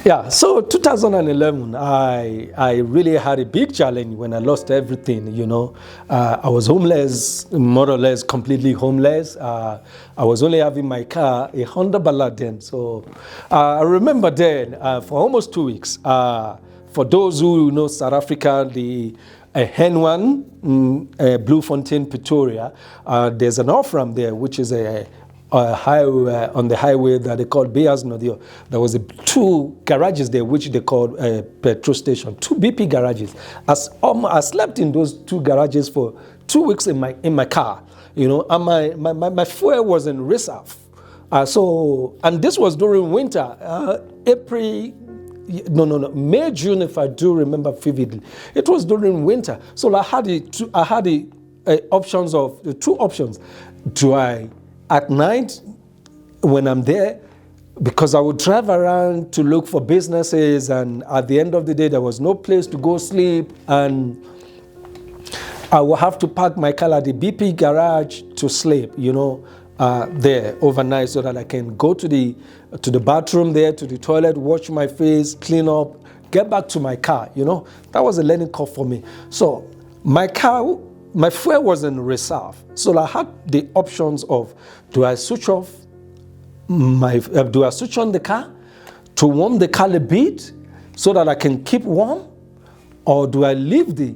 Yeah, so 2011, I really had a big challenge when I lost everything, I was homeless, more or less completely homeless. I was only having my car, a Honda Ballad then. So I remember then, for almost 2 weeks, for those who know South Africa, the Hen1, Bloemfontein, Pretoria, there's an off-ramp there, which is a highway, on the highway that they called Beas Nodio. There was two garages there, which they called a petrol station, two BP garages. I slept in those two garages for 2 weeks in my car, and my fuel was in reserve. And this was during winter, May, June, if I do remember vividly. It was during winter. So I had the two options. Do I, at night, when I'm there, because I would drive around to look for businesses, and at the end of the day, there was no place to go sleep, and I would have to park my car at the BP garage to sleep, there overnight, so that I can go to the bathroom there, to the toilet, wash my face, clean up, get back to my car, That was a learning curve for me. So my fuel was in reserve. So I had the options of, do I switch on the car to warm the car a bit so that I can keep warm, or do I leave it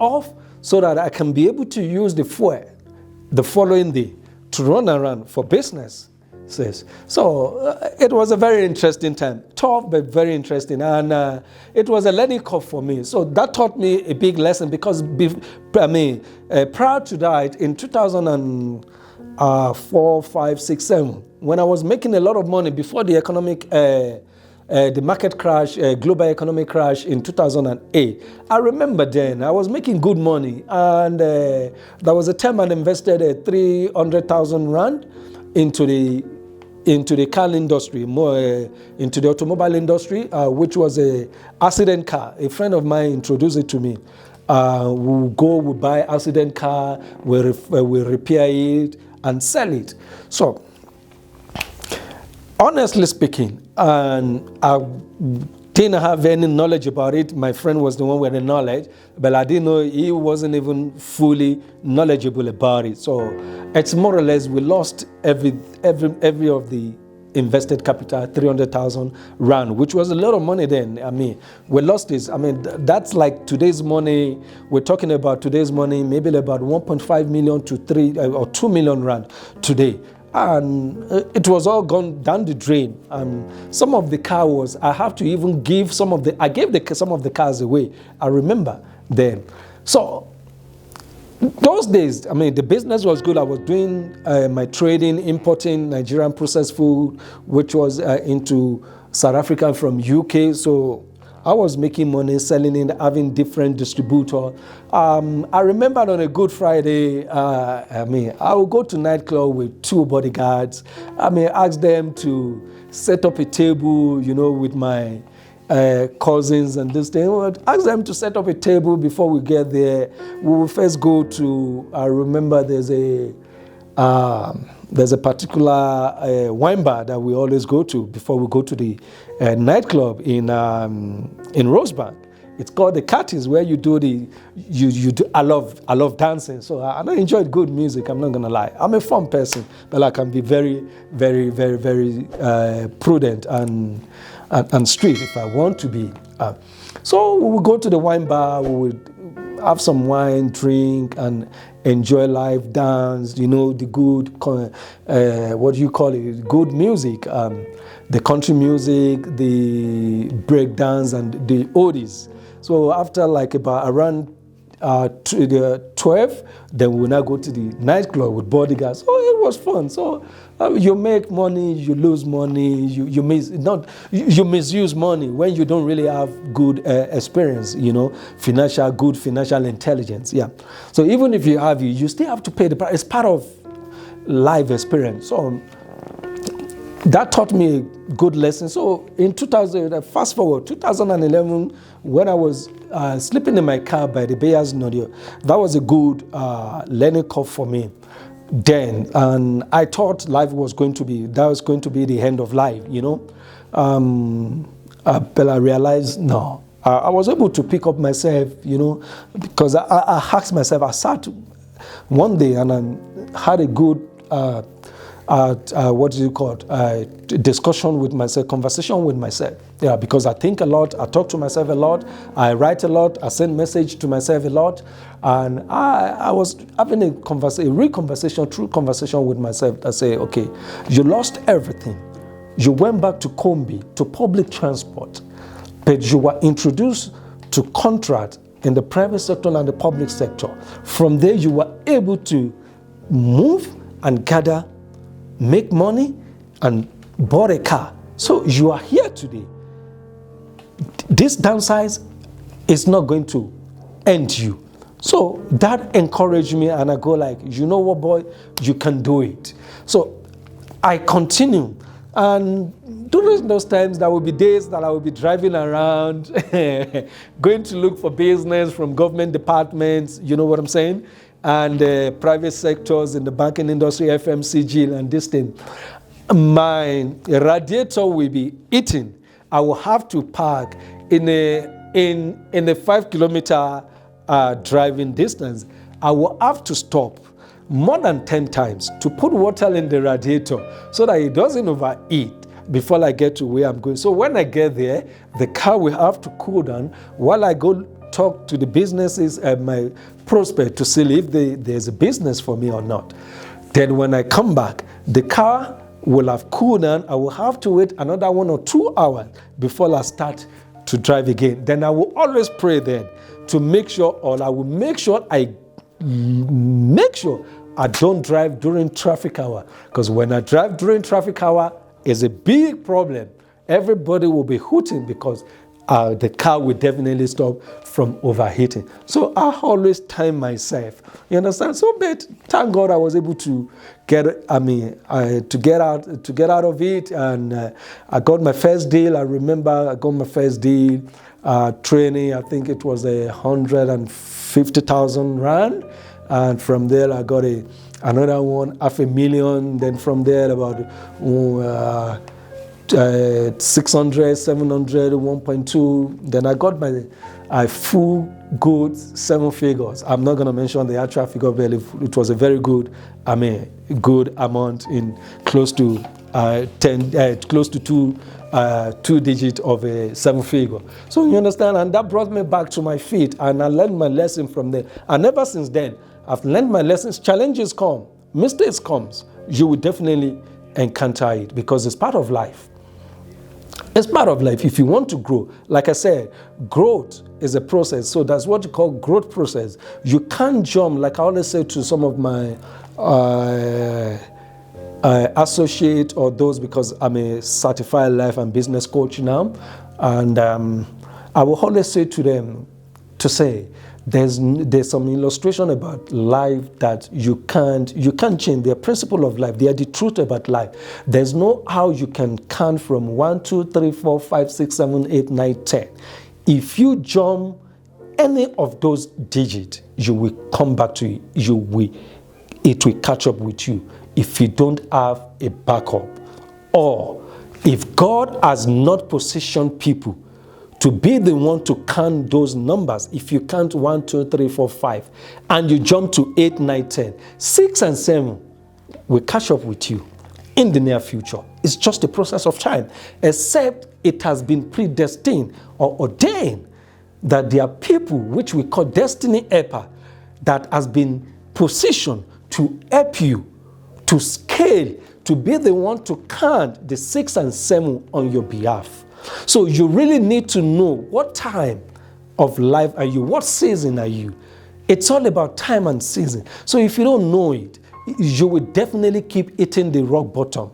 off so that I can be able to use the fuel the following day to run around for business? So it was a very interesting time, tough but very interesting, and it was a learning curve for me. So that taught me a big lesson, because prior to that, in 2004, 5, 6, 7, when I was making a lot of money before the the market crash, global economic crash in 2008. I remember then I was making good money, and there was a time I invested 300,000 rand into the car industry, more into the automobile industry, which was a accident car. A friend of mine introduced it to me. We'll buy accident car, we'll repair it and sell it. So, honestly speaking, and I didn't have any knowledge about it. My friend was the one with the knowledge, but I didn't know he wasn't even fully knowledgeable about it. So it's more or less we lost every of the invested capital, 300,000 rand, which was a lot of money then. We lost this. That's like today's money. We're talking about today's money, maybe about 1.5 million to 3 or 2 million rand today. And it was all gone down the drain. Some of the cars, I have to even give some of the cars away. I remember then. So those days, the business was good. I was doing my trading, importing Nigerian processed food, which was into South Africa from UK. So I was making money, selling it, having different distributors. I remember on a Good Friday, I would go to nightclub with 2 bodyguards. Ask them to set up a table, with my cousins and this thing. Ask them to set up a table before we get there. We will first go to, I remember there's a particular wine bar that we always go to before we go to the nightclub in Rosebank. It's called the Catties, where you do I love dancing. So I enjoyed good music, I'm not gonna lie. I'm a fun person, but I can be very, very, very, very prudent and strict if I want to be. So we would go to the wine bar, we would have some wine, drink, and enjoy life, dance, the good, good music, the country music, the break dance, and the oldies. So after like about around 12, then we'll now go to the nightclub with bodyguards. So it was fun. So you make money, you lose money, you misuse money when you don't really have good experience, good financial intelligence. Yeah. So even if you have you still have to pay the price. It's part of life experience. So that taught me a good lesson. So in 2011, when I was sleeping in my car by the Beas Nodio, that was a good learning curve for me then. And I thought life was going to be the end of life, But I realized, no. I was able to pick up myself, because I asked myself, I sat one day and I had a good, what do you call it, discussion with myself, conversation with myself. Yeah, because I think a lot, I talk to myself a lot, I write a lot, I send message to myself a lot, and I was having a true conversation with myself. I say, okay, you lost everything. You went back to Kombi, to public transport, but you were introduced to contract in the private sector and the public sector. From there, you were able to move and gather, make money, and bought a car. So you are here today. This downsize is not going to end you. So that encouraged me, and I go like, you know what, boy, you can do it. So I continue. And during those times, there will be days that I will be driving around, going to look for business from government departments, you know what I'm saying? And private sectors in the banking industry, FMCG and this thing. My radiator will be eating. I will have to park in a 5 kilometer driving distance. I will have to stop more than 10 times to put water in the radiator so that it doesn't overheat before I get to where I'm going. So when I get there, the car will have to cool down while I go talk to the businesses and my prospect to see if there's a business for me or not. Then when I come back, the car will have cooled down. I will have to wait another 1 or 2 hours before I start to drive again. Then I will always pray then to make sure, or I will make sure I don't drive during traffic hour, because when I drive during traffic hour, it's a big problem. Everybody will be hooting because the car will definitely stop from overheating. So I always time myself. You understand? So, but thank God I was able to get out of it, and I got my first deal. I remember I got my first deal training. I think it was 150,000 rand, and from there I got another one, 500,000. Then from there about 600, 700, 1.2. Then I got my full good 7 figures. I'm not going to mention the actual figure, but it was a very good, good amount in close to 2 digits of a 7 figure. So you understand, and that brought me back to my feet, and I learned my lesson from there. And ever since then, I've learned my lessons. Challenges come, mistakes comes. You will definitely encounter it because it's part of life. It's part of life. If you want to grow, like I said, growth is a process. So that's what you call growth process. You can't jump, like I always say to some of my associate or those, because I'm a certified life and business coach now, and I will always say to them to say there's some illustration about life that you can't change. They're principle of life. They are the truth about life. There's no how you can count from 1, 2, 3, 4, 5, 6, 7, 8, 9, 10. If you jump any of those digits, you will come back to it. It will catch up with you if you don't have a backup, or if God has not positioned people to be the one to count those numbers. If you count 1, 2, 3, 4, 5, and you jump to 8, 9, 10, 6 and 7 will catch up with you in the near future. It's just a process of time, except it has been predestined or ordained that there are people which we call destiny helper that has been positioned to help you to scale, to be the one to count the 6 and 7 on your behalf. So you really need to know what time of life are you, what season are you. It's all about time and season. So if you don't know it, you will definitely keep hitting the rock bottom,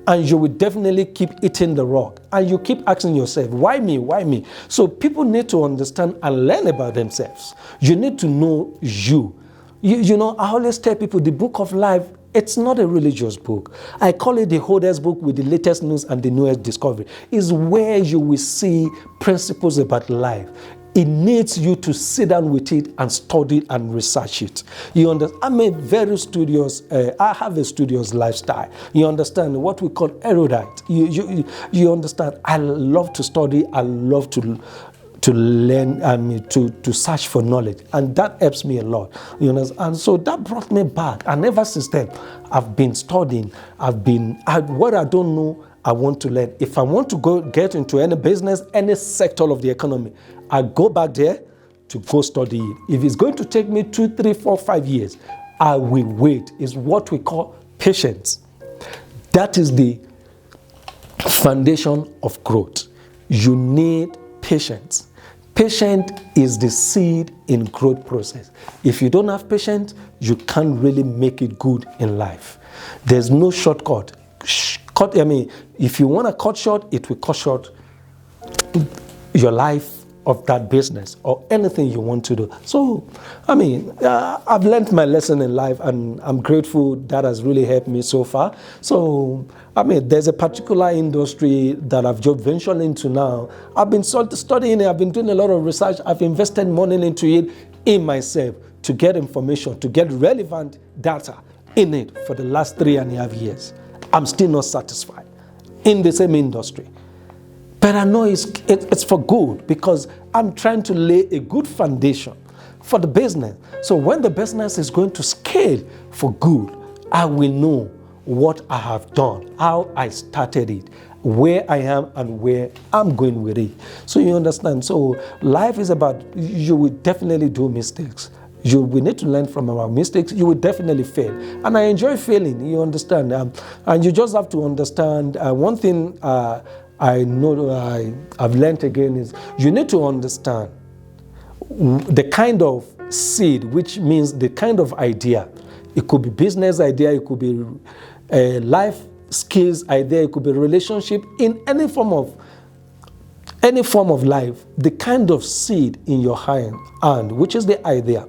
and you will definitely keep hitting the rock, and you keep asking yourself, why me, why me? So people need to understand and learn about themselves. You need to know you. You know, I always tell people the book of life, it's not a religious book. I call it the oldest book with the latest news and the newest discovery. It's where you will see principles about life. it needs you to sit down with it and study and research it. You understand? I'm a very studious, I have a studious lifestyle. You understand? What we call erudite. You understand? I love to study. I love to learn, to search for knowledge, and that helps me a lot. You know, and so that brought me back, and ever since then, I've been studying. What I don't know, I want to learn. If I want to get into any business, any sector of the economy, I go back there to go study it. If it's going to take me 2, 3, 4, 5 years, I will wait. It's what we call patience. That is the foundation of growth. You need patience. Patience is the seed in growth process. If you don't have patience, you can't really make it good in life. There's no shortcut. If you want to cut short, it will cut short your life of that business or anything you want to do. So, I've learned my lesson in life, and I'm grateful that has really helped me so far. So, there's a particular industry that I've just ventured into now. I've been studying it. I've been doing a lot of research. I've invested money into it in myself to get information, to get relevant data in it for the last 3.5 years. I'm still not satisfied in the same industry. But I know it's for good, because I'm trying to lay a good foundation for the business. So when the business is going to scale for good, I will know what I have done, how I started it, where I am and where I'm going with it. So you understand? So life is about, you will definitely do mistakes. We need to learn from our mistakes. You will definitely fail. And I enjoy failing, you understand? And you just have to understand, one thing I know I've learned again is, you need to understand the kind of seed, which means the kind of idea. It could be business idea, it could be life skills idea, it could be relationship, in any form of life. The kind of seed in your hand, which is the idea.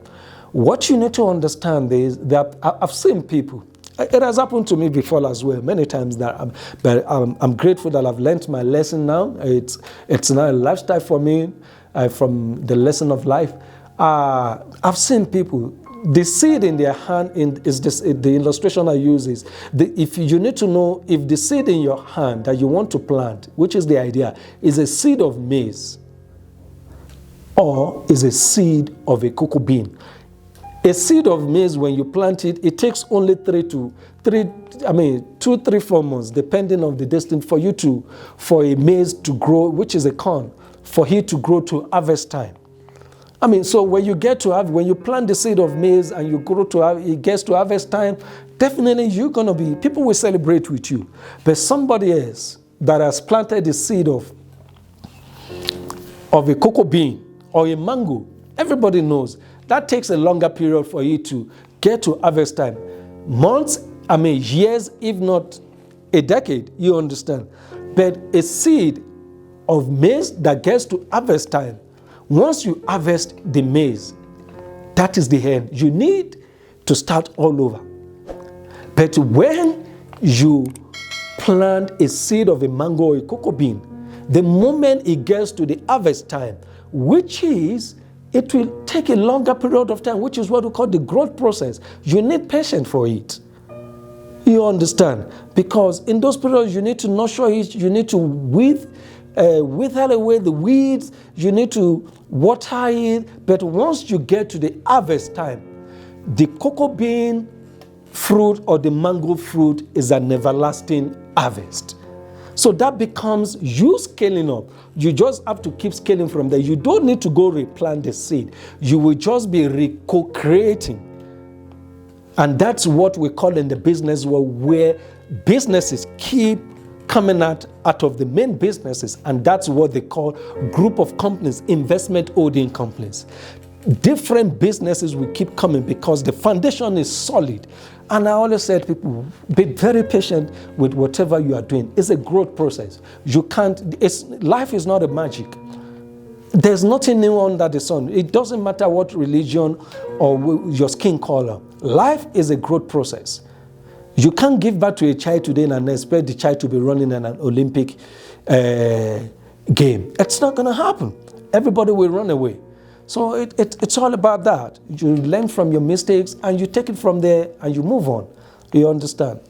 What you need to understand is that I've seen people. It has happened to me before as well, many times. But I'm grateful that I've learned my lesson now. It's now a lifestyle for me, from the lesson of life. I've seen people, the seed in their hand, the illustration I use is, if you need to know if the seed in your hand that you want to plant, which is the idea, is a seed of maize or is a seed of a cocoa bean. A seed of maize, when you plant it, it takes only 2, 3, 4 months, depending on the distance, for a maize to grow, which is a corn, for it to grow to harvest time. So when you plant the seed of maize and it gets to harvest time, definitely people will celebrate with you. But somebody else that has planted the seed of a cocoa bean or a mango, everybody knows that takes a longer period for you to get to harvest time. Months, years, if not a decade, you understand. But a seed of maize that gets to harvest time, once you harvest the maize, that is the end. You need to start all over. But when you plant a seed of a mango or a cocoa bean, the moment it gets to the harvest time, it will take a longer period of time, which is what we call the growth process. You need patience for it. You understand? Because in those periods, you need to nurture it, you need to wither away the weeds, you need to water it. But once you get to the harvest time, the cocoa bean fruit or the mango fruit is an everlasting harvest. So that becomes you scaling up. You just have to keep scaling from there. You don't need to go replant the seed. You will just be co-creating. And that's what we call in the business world, where businesses keep coming out of the main businesses. And that's what they call group of companies, investment holding companies. Different businesses will keep coming because the foundation is solid. And I always said, people, be very patient with whatever you are doing. It's a growth process. Life is not a magic. There's nothing new under the sun. It doesn't matter what religion or your skin color. Life is a growth process. You can't give birth to a child today and expect the child to be running in an Olympic game. It's not going to happen. everybody will run away. So it's all about that. You learn from your mistakes and you take it from there and you move on. You understand?